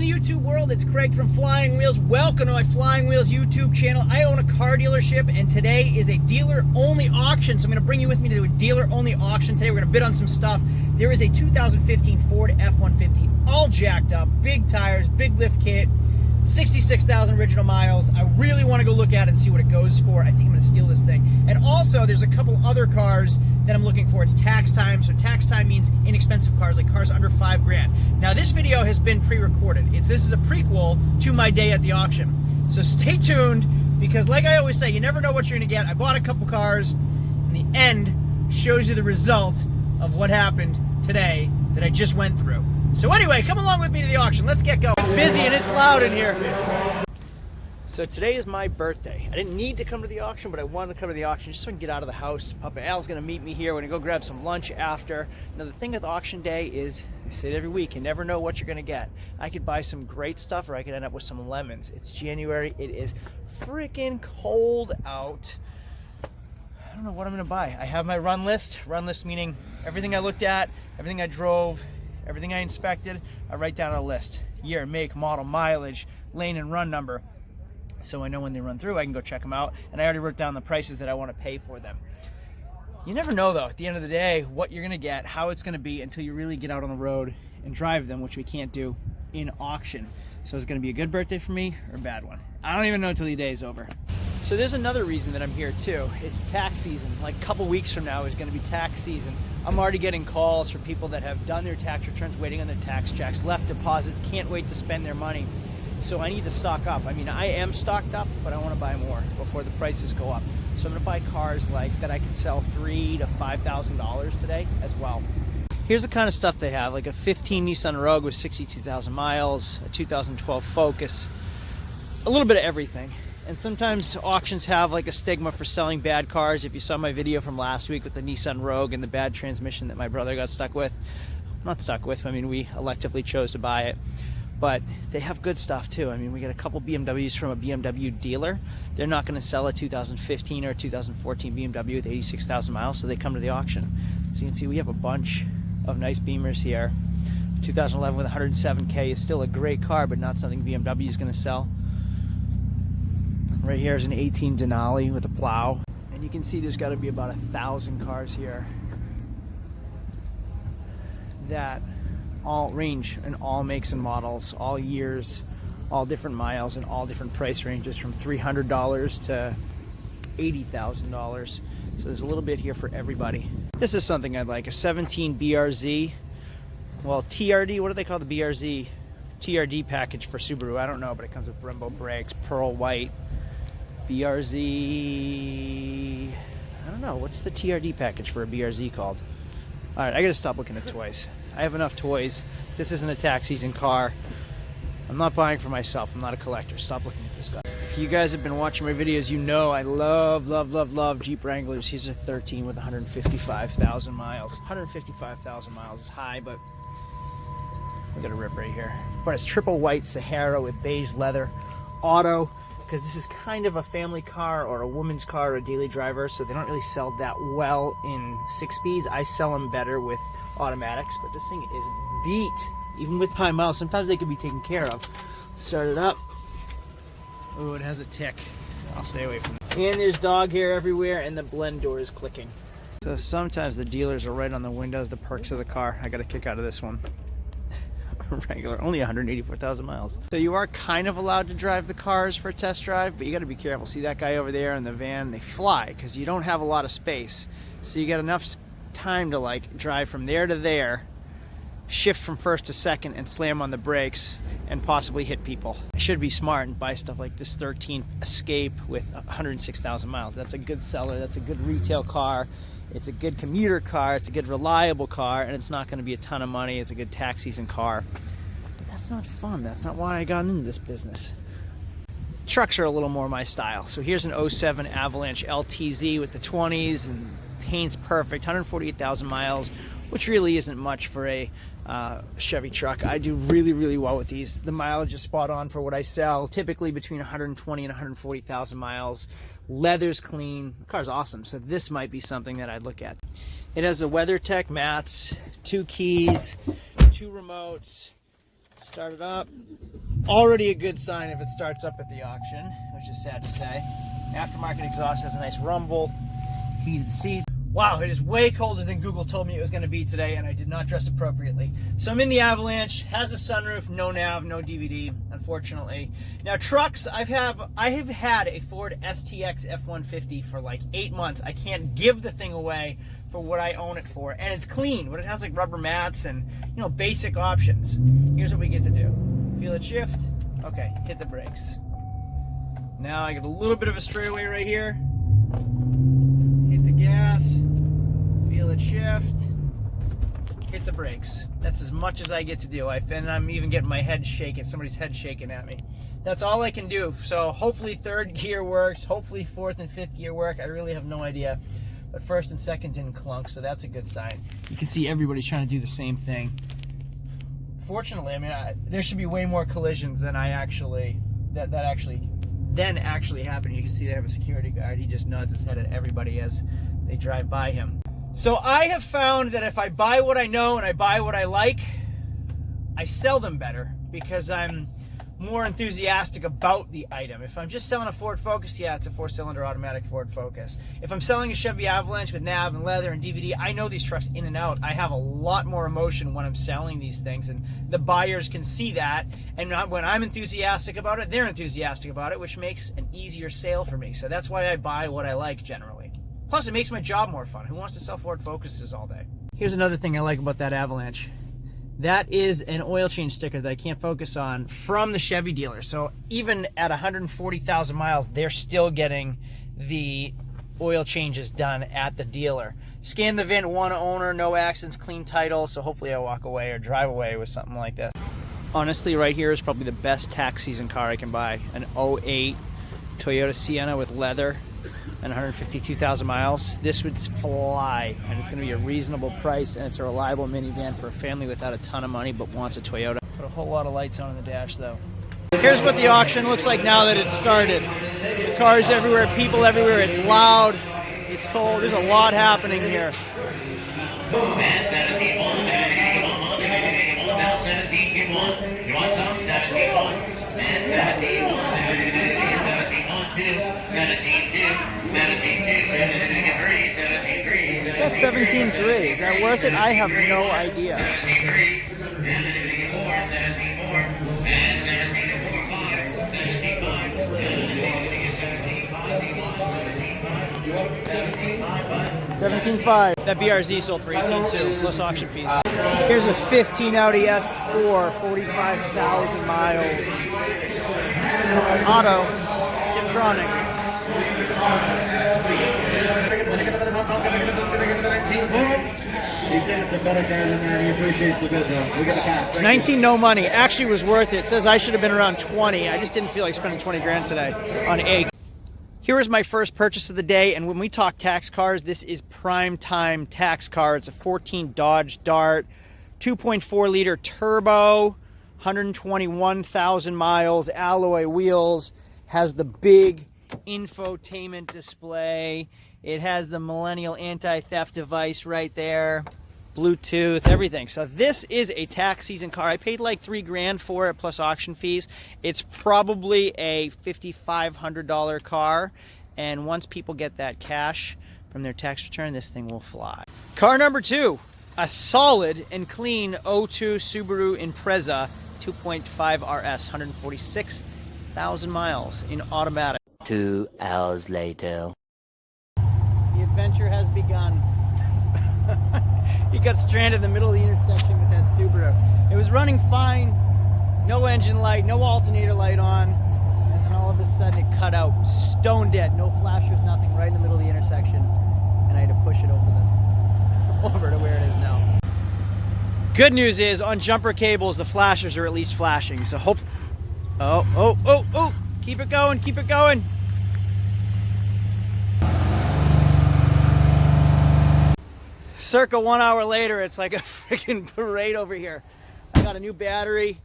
the YouTube world, it's Craig from Flying Wheels. Welcome to my Flying Wheels YouTube channel. I own a car dealership, and today is a dealer-only auction. So I'm going to bring you with me to a dealer-only auction today. We're going to bid on some stuff. There is a 2015 Ford F-150, all jacked up, big tires, big lift kit, 66,000 original miles. I really want to go look at it and see what it goes for. I think I'm going to steal this thing. And also, there's a couple other cars that I'm looking for. It's tax time, so tax time means inexpensive cars, like cars under $5,000. Now, this video has been pre-recorded. This is a prequel to my day at the auction. So stay tuned, because like I always say, you never know what you're going to get. I bought a couple cars, and the end shows you the result of what happened today that I just went through. So anyway, come along with me to the auction. Let's get going. It's busy and it's loud in here. So today is my birthday. I didn't need to come to the auction, but I wanted to come to the auction just so I can get out of the house. Papa Al's gonna meet me here. We're gonna go grab some lunch after. Now the thing with auction day is, I say it every week, you never know what you're gonna get. I could buy some great stuff, or I could end up with some lemons. It's January, it is freaking cold out. I don't know what I'm gonna buy. I have my run list meaning everything I looked at, everything I drove, everything I inspected, I write down on a list. Year, make, model, mileage, lane and run number. So I know when they run through, I can go check them out. And I already wrote down the prices that I want to pay for them. You never know though, at the end of the day, what you're gonna get, how it's gonna be, until you really get out on the road and drive them, which we can't do in auction. So it's gonna be a good birthday for me or a bad one. I don't even know until the day is over. So there's another reason that I'm here too. It's tax season. Like a couple weeks from now is gonna be tax season. I'm already getting calls from people that have done their tax returns, waiting on their tax checks, left deposits, can't wait to spend their money. So I need to stock up. I mean, I am stocked up, but I want to buy more before the prices go up. So I'm going to buy cars like that I can sell $3,000 to $5,000 today as well. Here's the kind of stuff they have, like a 15 Nissan Rogue with 62,000 miles, a 2012 Focus, a little bit of everything. And sometimes auctions have like a stigma for selling bad cars. If you saw my video from last week with the Nissan Rogue and the bad transmission that my brother got stuck with, not stuck with, I mean, we electively chose to buy it. But they have good stuff too. I mean, we got a couple BMWs from a BMW dealer. They're not going to sell a 2015 or a 2014 BMW with 86,000 miles, so they come to the auction. So you can see we have a bunch of nice Beamers here. 2011 with 107K is still a great car, but not something BMW is going to sell. Right here is an 18 Denali with a plow. And you can see there's got to be about 1,000 cars here that all range in all makes and models, all years, all different miles, and all different price ranges from $300 to $80,000. So there's a little bit here for everybody. This is something I'd like, a 17 BRZ, well, TRD, what do they call the BRZ? TRD package for Subaru, I don't know, but it comes with Brembo brakes, pearl white, BRZ, I don't know, what's the TRD package for a BRZ called? All right, I gotta stop looking at toys. I have enough toys. This isn't a tax season car. I'm not buying for myself. I'm not a collector. Stop looking at this stuff. If you guys have been watching my videos, you know I love Jeep Wranglers. Here's a 13 with 155,000 miles. 155,000 miles is high, but we got a rip right here. But it's triple white Sahara with beige leather, auto, because this is kind of a family car or a woman's car or a daily driver, so they don't really sell that well in 6 speeds. I sell them better with automatics, but this thing is beat. Even with high miles, sometimes they can be taken care of. Start it up. Oh, it has a tick. I'll stay away from it. And there's dog hair everywhere, and the blend door is clicking. So sometimes the dealers are right on the windows, the perks of the car. I got a kick out of this one. Regular, only 184,000 miles. So you are kind of allowed to drive the cars for a test drive, but you got to be careful. See that guy over there in the van? They fly because you don't have a lot of space. So you got enough time to like drive from there to there, shift from first to second, and slam on the brakes and possibly hit people. I should be smart and buy stuff like this 13 Escape with 106,000 miles. That's a good seller. That's a good retail car. It's a good commuter car, it's a good reliable car, and it's not going to be a ton of money. It's a good tax season car. But that's not fun. That's not why I got into this business. Trucks are a little more my style. So here's an 07 Avalanche Ltz with the 20s, and paint's perfect, 148,000 miles, which really isn't much for a Chevy truck. I do really well with these. The mileage is spot on for what I sell, typically between 120 and 140,000 miles. Leather's clean. The car's awesome, so this might be something that I'd look at. It has the WeatherTech mats, 2 keys, 2 remotes, Start it up. Already a good sign if it starts up at the auction, which is sad to say. Aftermarket exhaust has a nice rumble. Heated seats. Wow, it is way colder than Google told me it was going to be today, and I did not dress appropriately. So I'm in the Avalanche, has a sunroof, no nav, no DVD, unfortunately. Now trucks, I have had a Ford STX F-150 for like 8 months. I can't give the thing away for what I own it for, and it's clean, but it has like rubber mats and, you know, basic options. Here's what we get to do. Feel it shift. Okay, hit the brakes. Now I get a little bit of a straightaway right here. Hit the gas, feel it shift, hit the brakes. That's as much as I get to do. And I'm even getting my head shaking, somebody's head shaking at me. That's all I can do. So hopefully third gear works, hopefully fourth and fifth gear work. I really have no idea. But first and second didn't clunk, so that's a good sign. You can see everybody's trying to do the same thing. Fortunately, I mean, there should be way more collisions than actually happened. You can see they have a security guard. He just nods his head at everybody as they drive by him. So I have found that if I buy what I know and I buy what I like, I sell them better because I'm more enthusiastic about the item. If I'm just selling a Ford Focus, yeah, it's a 4-cylinder automatic Ford Focus. If I'm selling a Chevy Avalanche with nav and leather and DVD, I know these trucks in and out. I have a lot more emotion when I'm selling these things, and the buyers can see that. And when I'm enthusiastic about it, they're enthusiastic about it, which makes an easier sale for me. So that's why I buy what I like generally. Plus, it makes my job more fun. Who wants to sell Ford Focuses all day? Here's another thing I like about that Avalanche. That is an oil change sticker that I can't focus on from the Chevy dealer. So even at 140,000 miles, they're still getting the oil changes done at the dealer. Scan the VIN, one owner, no accidents, clean title. So hopefully I walk away or drive away with something like this. Honestly, right here is probably the best tax season car I can buy. An 08 Toyota Sienna with leather and 152,000 miles. This would fly, and it's going to be a reasonable price, and it's a reliable minivan for a family without a ton of money but wants a Toyota. Put a whole lot of lights on in the dash though. Here's what the auction looks like now that it's started. Cars everywhere, people everywhere. It's loud, it's cold, there's a lot happening here. Is that 17.3? Is that worth it? I have no idea. $17.5. That BRZ sold for $18.2 plus auction fees. Here's a 15 Audi S4, 45,000 miles. Auto, Tiptronic. He said it's a better car than that. He appreciates the bid though. We got a cash. 19, no money. Actually was worth it. It says I should have been around 20. I just didn't feel like spending 20 grand today on a. Here was my first purchase of the day, and when we talk tax cars, this is prime time tax car. It's a 14 Dodge Dart, 2.4 liter turbo, 121,000 miles, alloy wheels, has the big infotainment display. It has the Millennial anti-theft device right there, Bluetooth, everything. So this is a tax season car. I paid like $3 grand for it plus auction fees. It's probably a $5,500 car, and once people get that cash from their tax return, this thing will fly. Car number 2, a solid and clean 02 Subaru Impreza 2.5 RS, 146,000 miles in automatic. 2 hours later. The adventure has begun. He got stranded in the middle of the intersection with that Subaru. It was running fine, no engine light, no alternator light on, and then all of a sudden it cut out, stone dead, no flashers, nothing, right in the middle of the intersection, and I had to push it over to where it is now. Good news is, on jumper cables, the flashers are at least flashing, so hope. Oh! Keep it going, keep it going. Circa 1 hour later, it's like a freaking parade over here. I got a new battery,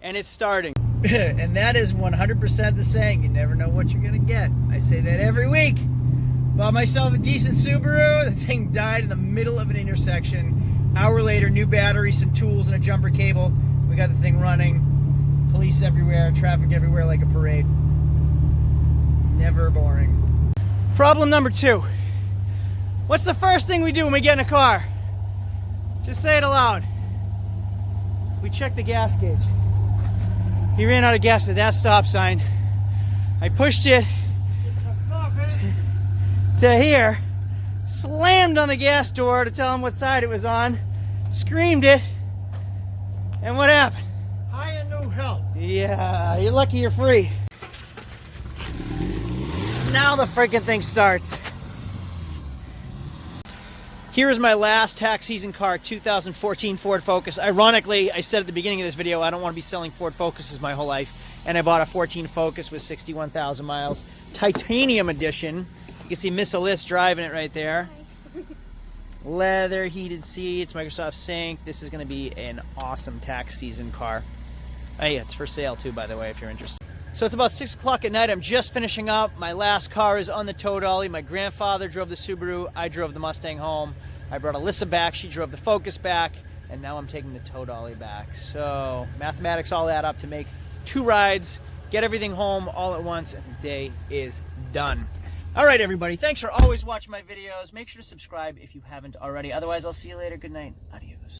and it's starting. And that is 100% the saying, you never know what you're gonna get. I say that every week. Bought myself a decent Subaru, the thing died in the middle of an intersection. Hour later, new battery, some tools, and a jumper cable. We got the thing running. Police everywhere, traffic everywhere like a parade. Never boring. Problem number 2. What's the first thing we do when we get in a car? Just say it aloud. We check the gas gauge. He ran out of gas at that stop sign. I pushed it to here, slammed on the gas door to tell him what side it was on, screamed it, and what happened? Hire new help. Yeah, you're lucky you're free. Now the freaking thing starts. Here is my last tax season car, 2014 Ford Focus. Ironically, I said at the beginning of this video, I don't want to be selling Ford Focuses my whole life. And I bought a 14 Focus with 61,000 miles. Titanium edition. You can see Miss Ltz driving it right there. Leather heated seats, Microsoft Sync. This is going to be an awesome tax season car. Oh yeah, it's for sale too, by the way, if you're interested. So it's about 6 o'clock at night. I'm just finishing up. My last car is on the tow dolly. My grandfather drove the Subaru. I drove the Mustang home. I brought Alyssa back. She drove the Focus back. And now I'm taking the tow dolly back. So mathematics all add up to make 2 rides, get everything home all at once, and the day is done. All right, everybody. Thanks for always watching my videos. Make sure to subscribe if you haven't already. Otherwise, I'll see you later. Good night. Adios.